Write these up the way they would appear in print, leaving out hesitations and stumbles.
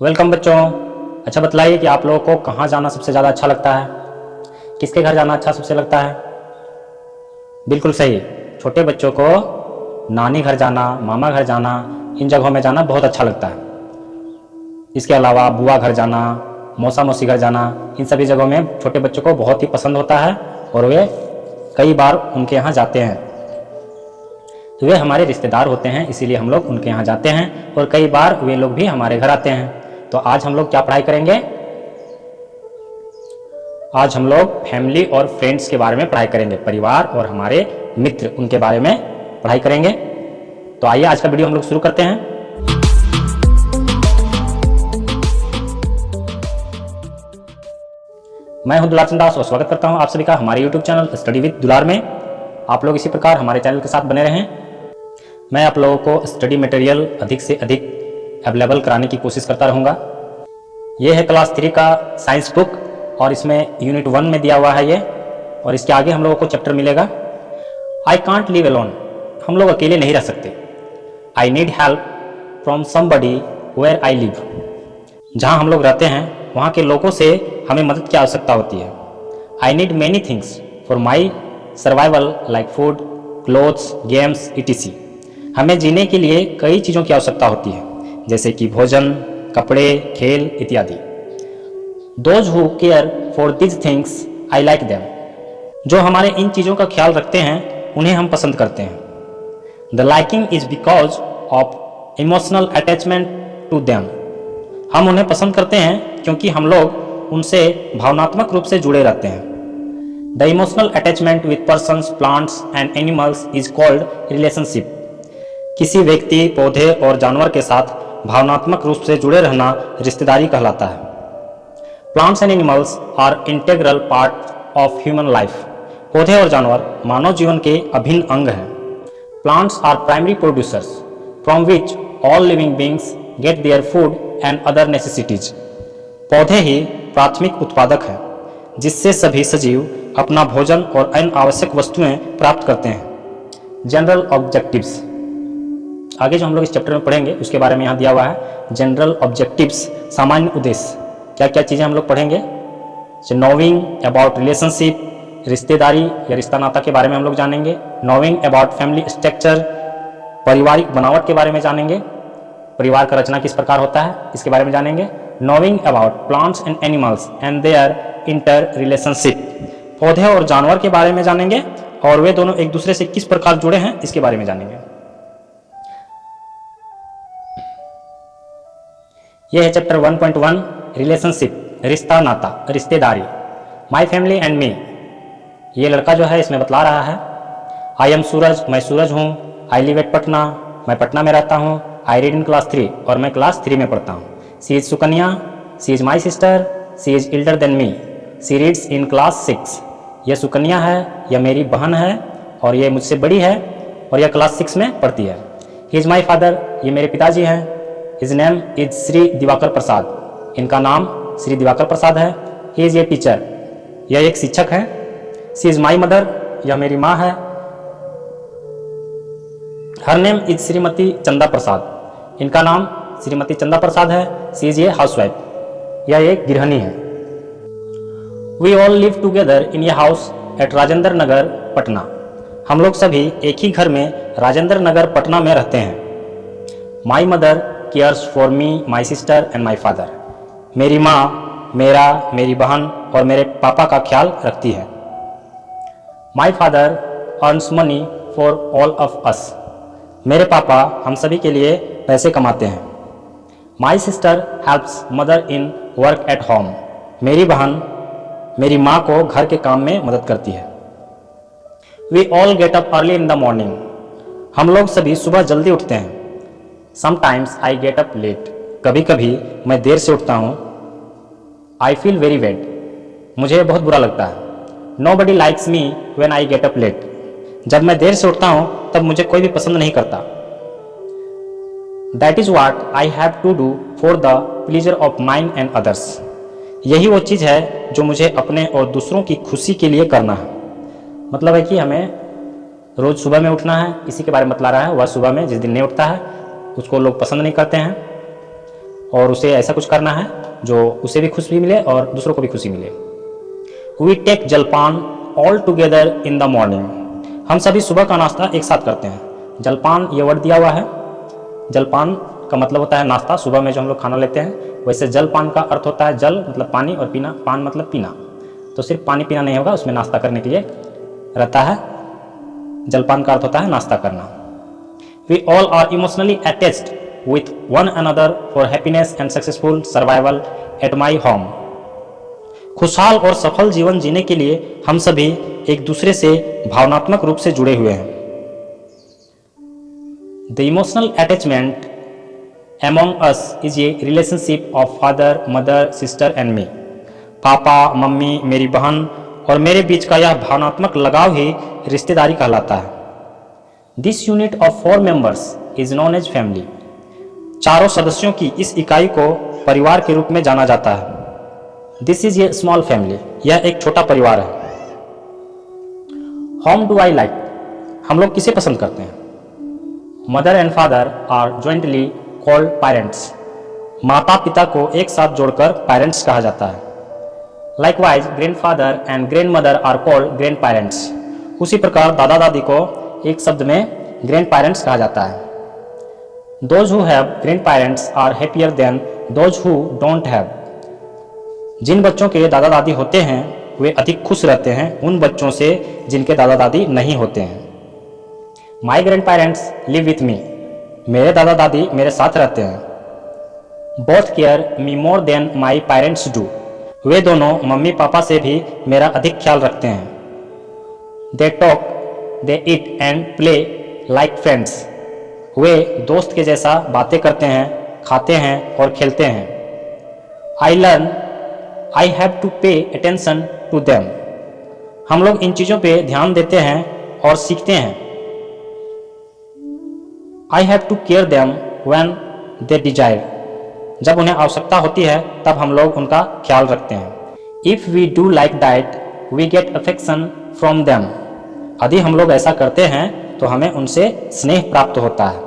Welcome बच्चों। अच्छा बतलाइए कि आप लोगों को कहाँ जाना सबसे ज़्यादा अच्छा लगता है? किसके घर जाना अच्छा सबसे लगता है? बिल्कुल सही, छोटे बच्चों को नानी घर जाना, मामा घर जाना, इन जगहों में जाना बहुत अच्छा लगता है। इसके अलावा बुआ घर जाना, मौसा मौसी घर जाना, इन सभी जगहों में छोटे बच्चों को बहुत ही पसंद होता है और वे कई बार उनके यहाँ जाते हैं। तो वे हमारे रिश्तेदार होते हैं, इसीलिए हम लोग उनके यहाँ जाते हैं और कई बार वे लोग भी हमारे घर आते हैं। तो आज हम लोग क्या पढ़ाई करेंगे? आज हम लोग फैमिली और फ्रेंड्स के बारे में पढ़ाई करेंगे। परिवार और हमारे मित्र, उनके बारे में पढ़ाई करेंगे। तो आइए आज का वीडियो हम लोग शुरू करते हैं। मैं हूं दुलार चंद दास और स्वागत करता हूं आप सभी का हमारे YouTube चैनल स्टडी विद दुलार में। आप लोग इसी प्रकार हमारे चैनल के साथ बने रहें। मैं आप लोगों को स्टडी मटेरियल अधिक से अधिक अवेलेबल कराने की कोशिश करता रहूँगा। ये है क्लास 3 का साइंस बुक और इसमें यूनिट 1 में दिया हुआ है ये, और इसके आगे हम लोगों को चैप्टर मिलेगा आई कांट लिव अलोन। हम लोग अकेले नहीं रह सकते। I need help from somebody where I live. जहाँ हम लोग रहते हैं वहाँ के लोगों से हमें मदद की आवश्यकता होती है। I need many things for my survival like food, clothes, games etc। हमें जीने के लिए कई चीज़ों की आवश्यकता होती है, जैसे कि भोजन, कपड़े, खेल इत्यादि। Those who care for this things I like them. जो हमारे इन चीज़ों का ख्याल रखते हैं उन्हें हम पसंद करते हैं। The liking is because of emotional attachment to them. हम उन्हें पसंद करते हैं क्योंकि हम लोग उनसे भावनात्मक रूप से जुड़े रहते हैं। The emotional attachment with persons, plants and animals is called relationship. किसी व्यक्ति, पौधे और जानवर के साथ भावनात्मक रूप से जुड़े रहना रिश्तेदारी कहलाता है। Plants and animals are integral part of human life. पौधे और जानवर मानव जीवन के अभिन्न अंग हैं। Plants are primary producers from which all living beings get their food and other necessities. पौधे ही प्राथमिक उत्पादक हैं जिससे सभी सजीव अपना भोजन और अन्य आवश्यक वस्तुएं प्राप्त करते हैं। जनरल ऑब्जेक्टिव्स, आगे जो हम लोग इस चैप्टर में पढ़ेंगे उसके बारे में यहाँ दिया हुआ है। जनरल ऑब्जेक्टिव्स, सामान्य उद्देश्य। क्या क्या चीज़ें हम लोग पढ़ेंगे? नोविंग अबाउट रिलेशनशिप, रिश्तेदारी या रिश्ता नाता के बारे में हम लोग जानेंगे। नोविंग अबाउट फैमिली स्ट्रक्चर, पारिवारिक बनावट के बारे में जानेंगे। परिवार का रचना किस प्रकार होता है इसके बारे में जानेंगे। Knowing about plants and animals and their interrelationship, पौधे और जानवर के बारे में जानेंगे और वे दोनों एक दूसरे से किस प्रकार जुड़े हैं इसके बारे में जानेंगे। यह है चैप्टर 1.1 रिलेशनशिप, रिश्ता नाता, रिश्तेदारी। माई फैमिली एंड मी, ये लड़का जो है इसमें बतला रहा है। आई एम सूरज, मैं सूरज हूँ। आई लिव एट पटना, मैं पटना में रहता हूँ। आई रीड इन क्लास 3, और मैं क्लास 3 में पढ़ता हूँ। She is Sukanya, she is my sister, she is elder than me, she reads in class 6। यह सुकन्या है, यह मेरी बहन है और ये मुझसे बड़ी है और यह क्लास 6 में पढ़ती है। ही इज़ माई फादर, ये मेरे पिताजी हैं। His name is Shri Divakar Prasad, इनका नाम श्री दिवाकर प्रसाद है। ही इज़ ए टीचर, यह एक शिक्षक है। सी इज़ माई मदर, यह मेरी माँ है। हर नेम इज श्रीमती चंदा प्रसाद, इनका नाम श्रीमती चंदा प्रसाद है। सी इज़ ए हाउसवाइफ, यह एक गृहिणी है। We all live together in a house at Rajendra Nagar Patna. हम लोग सभी एक ही घर में राजेंद्र नगर पटना में रहते हैं। My mother cares for me, my sister and my father. मेरी माँ मेरा, मेरी बहन और मेरे पापा का ख्याल रखती है। My father earns money for all of us. मेरे पापा हम सभी के लिए पैसे कमाते हैं। My sister helps mother in work at home. मेरी बहन मेरी माँ को घर के काम में मदद करती है। We all get up early in the morning. हम लोग सभी सुबह जल्दी उठते हैं। Sometimes I get up late, कभी कभी मैं देर से उठता हूँ। आई फील वेरी बैड, मुझे बहुत बुरा लगता है। Nobody likes me when I get up late, जब मैं देर से उठता हूँ तब मुझे कोई भी पसंद नहीं करता। That is what I have to do for the pleasure of mind and others. यही वो चीज़ है जो मुझे अपने और दूसरों की खुशी के लिए करना है। मतलब है कि हमें रोज़ सुबह में उठना है, इसी के बारे में बतला रहा है। वह सुबह में जिस दिन नहीं उठता है उसको लोग पसंद नहीं करते हैं। और उसे ऐसा कुछ करना है जो उसे भी खुशी मिले और दूसरों को भी खुशी मिले। वी टेक जलपान all together in the morning. हम सभी सुबह का नाश्ता एक साथ करते हैं। जलपान ये वर्ड दिया हुआ है। जलपान का मतलब होता है नाश्ता, सुबह में जो हम लोग खाना लेते हैं। वैसे जलपान का अर्थ होता है जल मतलब पानी और पीना, पान मतलब पीना। तो सिर्फ पानी पीना नहीं होगा, उसमें नाश्ता करने के लिए रहता है। जलपान का अर्थ होता है नाश्ता करना। We all are emotionally attached with one another for happiness and successful survival at my home. खुशहाल और सफल जीवन जीने के लिए हम सभी एक दूसरे से भावनात्मक रूप से जुड़े हुए हैं। The emotional attachment among us is a relationship of father, mother, sister and me। पापा, मम्मी, मेरी बहन और मेरे बीच का यह भावनात्मक लगाव ही रिश्तेदारी कहलाता है। This unit of 4 members is known as family। चारों सदस्यों की इस इकाई को परिवार के रूप में जाना जाता है। This is a small family। यह एक छोटा परिवार है। Whom do I like? हम लोग किसे पसंद करते हैं? Mother and father are jointly called parents। माता पिता को एक साथ जोड़कर पेरेंट्स कहा जाता है। Likewise, grandfather and grandmother are called grandparents। उसी प्रकार दादा दादी को एक शब्द में grandparents कहा जाता है। Those who have grandparents are happier than those who don't have। जिन बच्चों के दादा दादी होते हैं वे अधिक खुश रहते हैं उन बच्चों से जिनके दादा दादी नहीं होते हैं। My grandparents live with me। मेरे दादा दादी मेरे साथ रहते हैं। Both care me more than my parents do। वे दोनों मम्मी पापा से भी मेरा अधिक ख्याल रखते हैं। They talk, they eat and play like friends। वे दोस्त के जैसा बातें करते हैं, खाते हैं और खेलते हैं। I learn, I have to pay attention to them। हम लोग इन चीज़ों पे ध्यान देते हैं और सीखते हैं। I have to care them when they desire। जब उन्हें आवश्यकता होती है तब हम लोग उनका ख्याल रखते हैं। If we do like that, we get affection from them। यदि हम लोग ऐसा करते हैं तो हमें उनसे स्नेह प्राप्त होता है।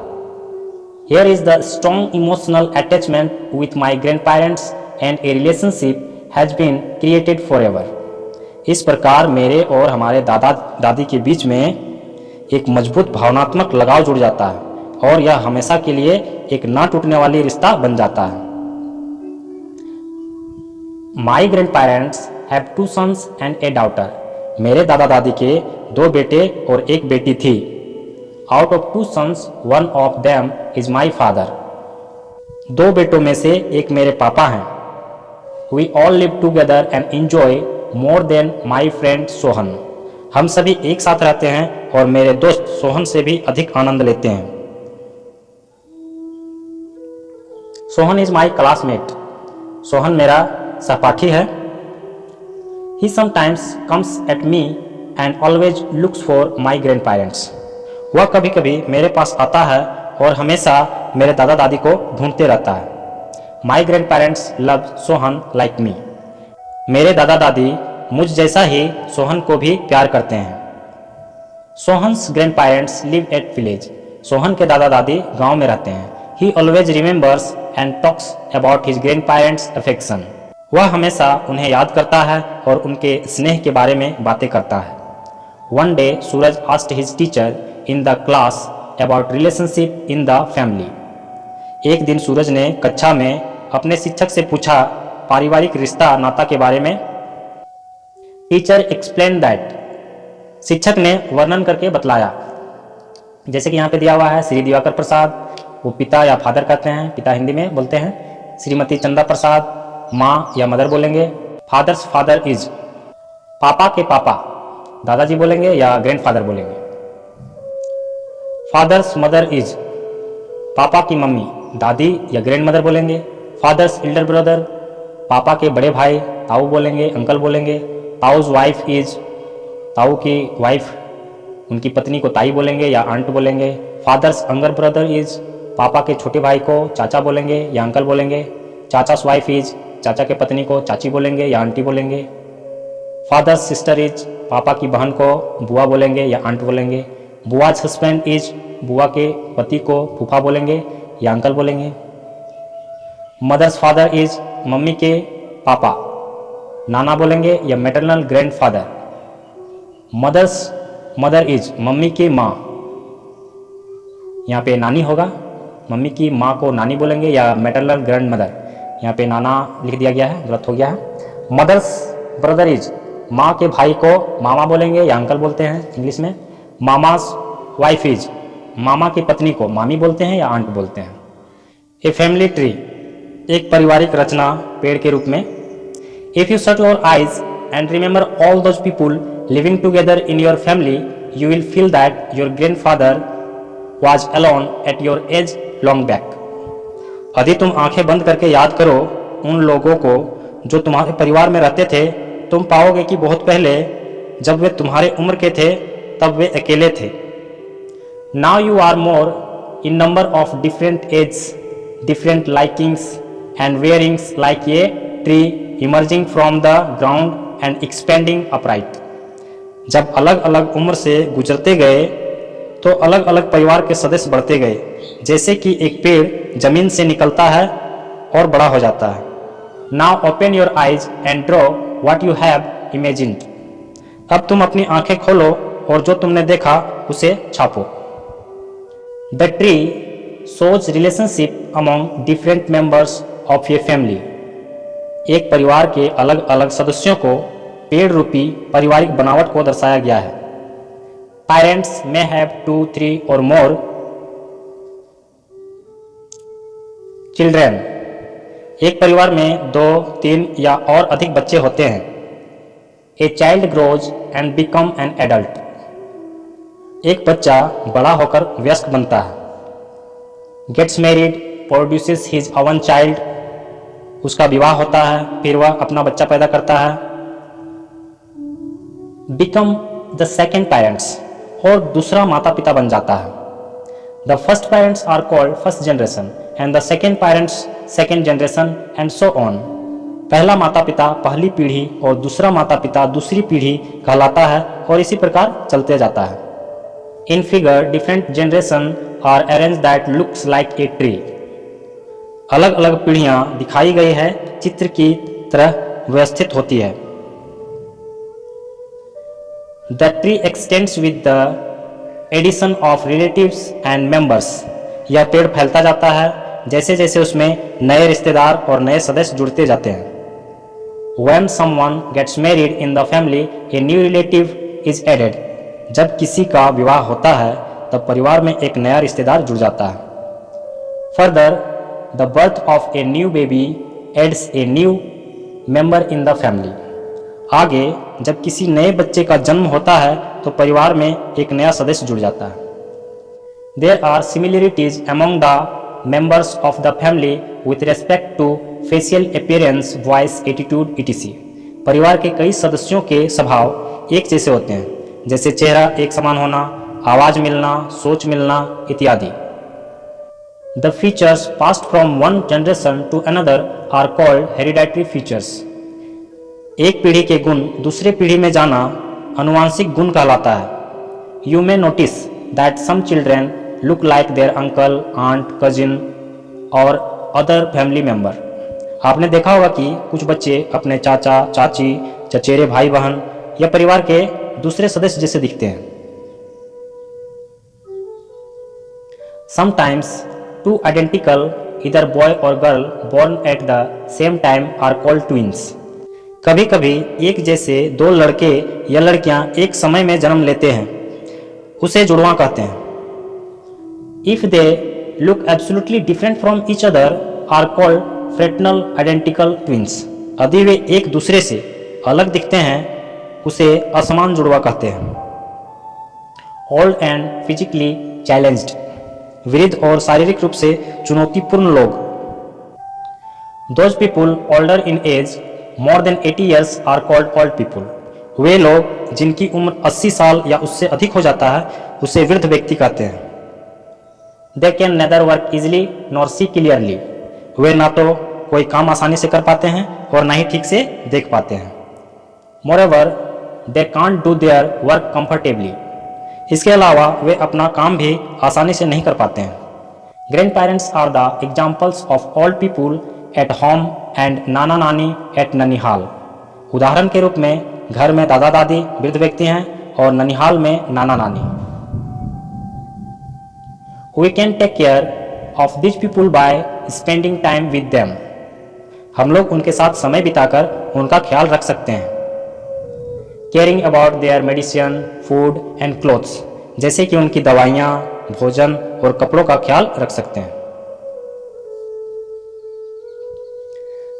Here is the strong emotional attachment with my grandparents and a relationship has been created forever। इस प्रकार मेरे और हमारे दादा दादी के बीच में एक मजबूत भावनात्मक लगाव जुड़ जाता है और यह हमेशा के लिए एक ना टूटने वाली रिश्ता बन जाता है। My grandparents have 2 sons and a daughter। मेरे दादा दादी के 2 बेटे और एक बेटी थी। Out of 2 sons, one of them is my father। 2 बेटों में से एक मेरे पापा हैं। We all live together and enjoy more than my friend Sohan. हम सभी एक साथ रहते हैं और मेरे दोस्त सोहन से भी अधिक आनंद लेते हैं। Sohan is my classmate. Sohan मेरा सहपाठी है। He sometimes comes at me and always looks for my grandparents। वह कभी कभी मेरे पास आता है और हमेशा मेरे दादा दादी को ढूंढते रहता है। My grandparents love Sohan like me। मेरे दादा दादी मुझ जैसा ही सोहन को भी प्यार करते हैं। Sohan's grandparents live at village। Sohan के दादा दादी गांव में रहते हैं। He always remembers and talks about his grandparents' affection। वह हमेशा उन्हें याद करता है और उनके स्नेह के बारे में बातें करता है। One day, Suraj asked his teacher in the class about relationship in the family। एक दिन सूरज ने कक्षा में अपने शिक्षक से पूछा पारिवारिक रिश्ता नाता के बारे में। Teacher explained that। शिक्षक ने वर्णन करके बतलाया। जैसे कि यहाँ पे दिया हुआ है श्री दिवाकर प्रसाद, वो पिता या फादर कहते हैं, पिता हिंदी में बोलते हैं। श्रीमती चंदा प्रसाद माँ या मदर बोलेंगे। फादर्स फादर इज, पापा के पापा दादाजी बोलेंगे या ग्रैंडफादर बोलेंगे। फादर्स मदर इज, पापा की मम्मी दादी या ग्रैंड मदर बोलेंगे। फादर्स एल्डर ब्रदर, पापा के बड़े भाई ताऊ बोलेंगे, अंकल बोलेंगे। ताऊज वाइफ इज, ताऊ की वाइफ उनकी पत्नी को ताई बोलेंगे या आंट बोलेंगे। फादर्स यंगर ब्रदर इज, पापा के छोटे भाई को चाचा बोलेंगे या अंकल बोलेंगे। चाचास वाइफ इज, चाचा के पत्नी को चाची बोलेंगे या आंटी बोलेंगे। फादर्स सिस्टर इज, पापा की बहन को बुआ बोलेंगे या आंट बोलेंगे। बुआज हस्बैंड इज, बुआ के पति को फूफा बोलेंगे या अंकल बोलेंगे। मदर्स फादर इज मम्मी के पापा, नाना बोलेंगे या maternal grandfather. Mother's mother is mummy की माँ, यहाँ पे नानी होगा, मम्मी की माँ को नानी बोलेंगे या मैटरनल ग्रैंड मदर, यहाँ पे नाना लिख दिया गया है, गलत हो गया है। मदर्स ब्रदर इज माँ के भाई को मामा बोलेंगे या अंकल बोलते हैं इंग्लिश में। मामास वाइफ इज मामा की पत्नी को मामी बोलते हैं या आंट बोलते हैं। ए फैमिली ट्री एक पारिवारिक रचना पेड़ के रूप में। If you shut your eyes and remember all those people living together in your family you will feel that your grandfather was alone at your age long back. यदि तुम आंखें बंद करके याद करो उन लोगों को जो तुम्हारे परिवार में रहते थे, तुम पाओगे कि बहुत पहले जब वे तुम्हारे उम्र के थे तब वे अकेले थे। Now you are more in number of different age, different likings and wearings like a tree emerging from the ground and expanding upright. जब अलग अलग उम्र से गुजरते गए तो अलग अलग परिवार के सदस्य बढ़ते गए, जैसे कि एक पेड़ जमीन से निकलता है और बड़ा हो जाता है। Now open your eyes and draw what you have imagined. अब तुम अपनी आंखें खोलो और जो तुमने देखा उसे छापो। The tree shows relationship among different members of a family. एक परिवार के अलग अलग सदस्यों को पेड़ रूपी पारिवारिक बनावट को दर्शाया गया है। पेरेंट्स मे हैव 2, 3 और मोर चिल्ड्रेन। एक परिवार में 2, 3 या और अधिक बच्चे होते हैं। A child grows and become an adult. एक बच्चा बड़ा होकर वयस्क बनता है। Gets married produces his own child. उसका विवाह होता है फिर वह अपना बच्चा पैदा करता है। बिकम द सेकेंड पेरेंट्स और दूसरा माता पिता बन जाता है। The first parents are called first generation and the second parents second generation and so on. पहला माता पिता पहली पीढ़ी और दूसरा माता पिता दूसरी पीढ़ी कहलाता है और इसी प्रकार चलते जाता है। In figure different generation are arrange that looks like a tree. अलग अलग पीढ़ियां दिखाई गई है, चित्र की तरह व्यवस्थित होती है। The tree extends with the addition of relatives and members. यह पेड़ फैलता जाता है जैसे जैसे उसमें नए रिश्तेदार और नए सदस्य जुड़ते जाते हैं। When someone gets married in the family, a new relative is added. जब किसी का विवाह होता है तब परिवार में एक नया रिश्तेदार जुड़ जाता है। Further, the birth of a new baby adds a new member in the family. आगे जब किसी नए बच्चे का जन्म होता है तो परिवार में एक नया सदस्य जुड़ जाता है। There are similarities among the members of the family with respect to facial appearance, voice, attitude, etc. परिवार के कई सदस्यों के स्वभाव एक जैसे होते हैं, जैसे चेहरा एक समान होना, आवाज मिलना, सोच मिलना इत्यादि। The features passed from one generation to another are called hereditary features. एक पीढ़ी के गुण दूसरे पीढ़ी में जाना अनुवांशिक गुण कहलाता है। You may notice that some children look like their uncle, aunt, cousin और other family member. आपने देखा होगा कि कुछ बच्चे अपने चाचा, चाची, चचेरे भाई बहन या परिवार के दूसरे सदस्य जैसे दिखते हैं। Sometimes two identical, either boy or girl born at the same time are called twins. कभी कभी एक जैसे दो लड़के या लड़कियां एक समय में जन्म लेते हैं, उसे जुड़वा कहते हैं। If they look absolutely different from each other are called fraternal identical twins. यदि वे एक दूसरे से अलग दिखते हैं उसे असमान जुड़वा कहते हैं। Old and physically challenged. वृद्ध और शारीरिक रूप से चुनौतीपूर्ण लोग। Those people older in age more than 80 years are called old people. वे लोग जिनकी उम्र 80 साल या उससे अधिक हो जाता है उसे वृद्ध व्यक्ति कहते हैं। They can neither work easily nor see clearly. वे ना तो कोई काम आसानी से कर पाते हैं और ना ही ठीक से देख पाते हैं। Moreover, they can't do their work comfortably. इसके अलावा वे अपना काम भी आसानी से नहीं कर पाते हैं। Grandparents are the examples of old people at home and नाना नानी एट ननिहाल। उदाहरण के रूप में घर में दादा दादी वृद्ध व्यक्ति हैं और ननिहाल में नाना नानी। We can take care of these people by spending time with them. हम लोग उनके साथ समय बिताकर उनका ख्याल रख सकते हैं। Caring about their medicine, food and clothes, जैसे कि उनकी दवाइयाँ, भोजन और कपड़ों का ख्याल रख सकते हैं।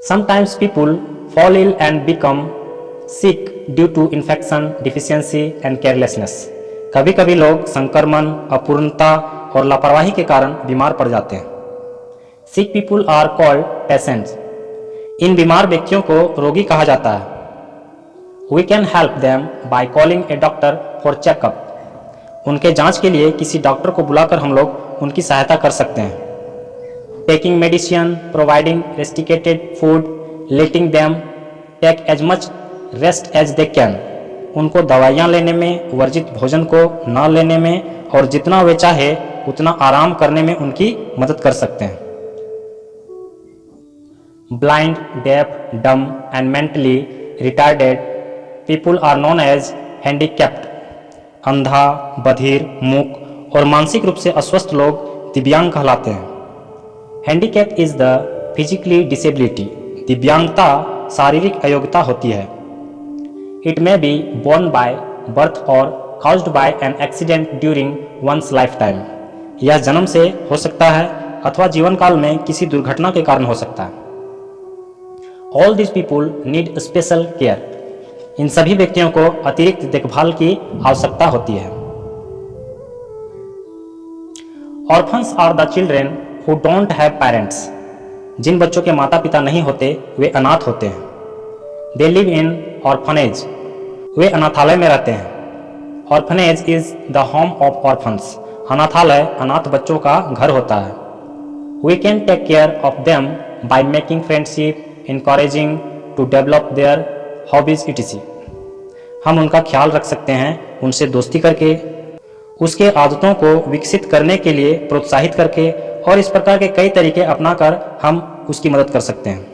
Sometimes people fall ill and become sick due to infection, deficiency and carelessness. कभी कभी लोग संक्रमण, अपूर्णता और लापरवाही के कारण बीमार पड़ जाते हैं। Sick people are called patients. इन बीमार व्यक्तियों को रोगी कहा जाता है। We can help them by calling a doctor for checkup. उनके जांच के लिए किसी डॉक्टर को बुलाकर हम लोग उनकी सहायता कर सकते हैं। Taking medicine, providing restricted food, letting them take as much rest as they can. उनको दवाइयाँ लेने में, वर्जित भोजन को न लेने में और जितना वे चाहे उतना आराम करने में उनकी मदद कर सकते हैं। Blind, deaf, dumb and mentally retarded people are known as handicapped. अंधा, बधिर, मूक और मानसिक रूप से अस्वस्थ लोग दिव्यांग कहलाते हैं। Handicap is the physically disability. दिव्यांगता शारीरिक अयोग्यता होती है। It may be born by birth or caused by an accident during one's lifetime. यह जन्म से हो सकता है अथवा जीवन काल में किसी दुर्घटना के कारण हो सकता है। All these people need special care. इन सभी व्यक्तियों को अतिरिक्त देखभाल की आवश्यकता होती है। Orphans are the children who don't have parents. जिन बच्चों के माता पिता नहीं होते वे अनाथ होते हैं। They live in orphanage. वे अनाथालय में रहते हैं। Orphanage is the home of orphans. अनाथालय अनाथ बच्चों का घर होता है। We can take care of them by making friendship, encouraging to develop their hobbies etc. हम उनका ख्याल रख सकते हैं उनसे दोस्ती करके, उसके आदतों को विकसित करने के लिए प्रोत्साहित करके और इस प्रकार के कई तरीके अपनाकर हम उसकी मदद कर सकते हैं।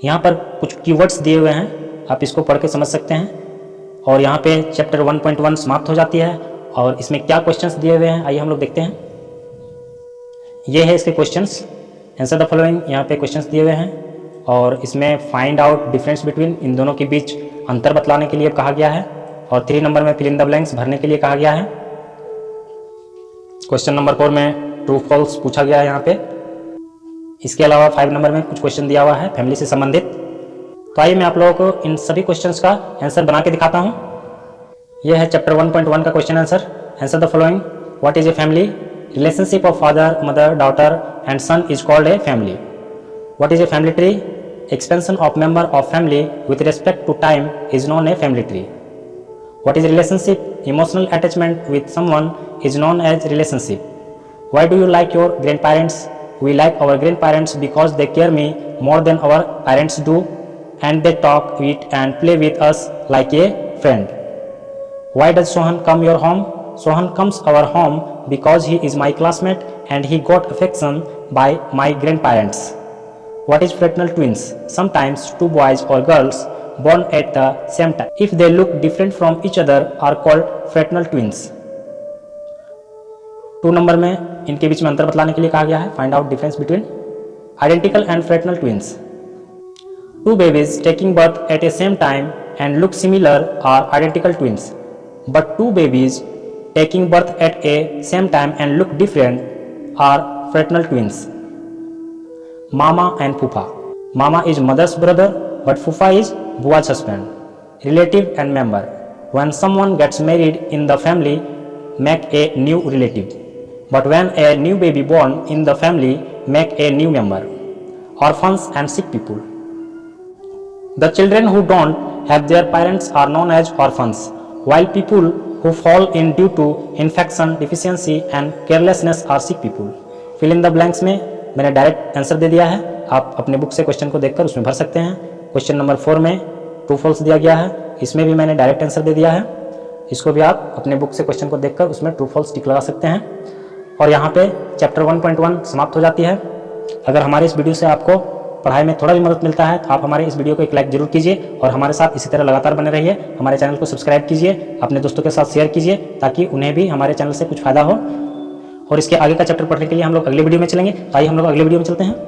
यहाँ पर कुछ कीवर्ड्स दिए हुए हैं, आप इसको पढ़ के समझ सकते हैं और यहाँ पे चैप्टर 1.1 समाप्त हो जाती है और इसमें क्या क्वेश्चंस दिए हुए हैं आइए हम लोग देखते हैं। ये है इसके क्वेश्चंस, आंसर द फॉलोइंग। यहाँ पे क्वेश्चंस दिए हुए हैं और इसमें फाइंड आउट डिफरेंस बिटवीन, इन दोनों के बीच अंतर बतलाने के लिए कहा गया है और 3 नंबर में फिल इन द ब्लैंक्स भरने के लिए कहा गया है। क्वेश्चन नंबर 4 में ट्रू फॉल्स पूछा गया है यहाँ पे। इसके अलावा 5 नंबर में कुछ क्वेश्चन दिया हुआ है फैमिली से संबंधित। तो आइए मैं आप लोगों को इन सभी क्वेश्चंस का आंसर बना के दिखाता हूँ। यह है चैप्टर 1.1 का question answer. Answer the following. What is a family? Relationship of father, mother, daughter and son is called a family. What is a family tree? Expansion of member of family with respect to time is known a family tree. What is relationship? Emotional attachment with someone is known as relationship. Why do you like your grandparents? We like our grandparents because they care me more than our parents do and they talk, eat and play with us like a friend. Why does Sohan come your home? Sohan comes our home because he is my classmate and he got affection by my grandparents. What is fraternal twins? Sometimes two boys or girls born at the same time, if they look different from each other, are called fraternal twins. 2 number में इनके बीच में अंतर बतलाने के लिए कहा गया है। Find out difference between identical and fraternal twins. Two babies taking birth at a same time and look similar are identical twins, but two babies taking birth at a same time and look different are fraternal twins. Mama and Fufa. Mama is mother's brother, but Fufa is Bua's husband. Relative and member. When someone gets married in the family, make a new relative. But when a new baby born in the family, make a new member. Orphans and sick people. The children who don't have their parents are known as orphans, while people who fall in due to infection, deficiency and carelessness are sick people. Fill in the blanks में मैंने direct answer दे दिया है, आप अपने book से question को देखकर उसमें भर सकते हैं। क्वेश्चन नंबर 4 में ट्रू फॉल्स दिया गया है, इसमें भी मैंने डायरेक्ट आंसर दे दिया है। इसको भी आप अपने बुक से क्वेश्चन को देखकर उसमें ट्रू फॉल्स टिक लगा सकते हैं। और यहाँ पे चैप्टर 1.1 समाप्त हो जाती है। अगर हमारे इस वीडियो से आपको पढ़ाई में थोड़ा भी मदद मिलता है तो आप हमारे इस वीडियो को एक लाइक जरूर कीजिए और हमारे साथ इसी तरह लगातार बने रहिए। हमारे चैनल को सब्सक्राइब कीजिए, अपने दोस्तों के साथ शेयर कीजिए ताकि उन्हें भी हमारे चैनल से कुछ फायदा हो। और इसके आगे का चैप्टर पढ़ने के लिए हम लोग अगले वीडियो में चलेंगे। आइए हम लोग अगले वीडियो में चलते हैं।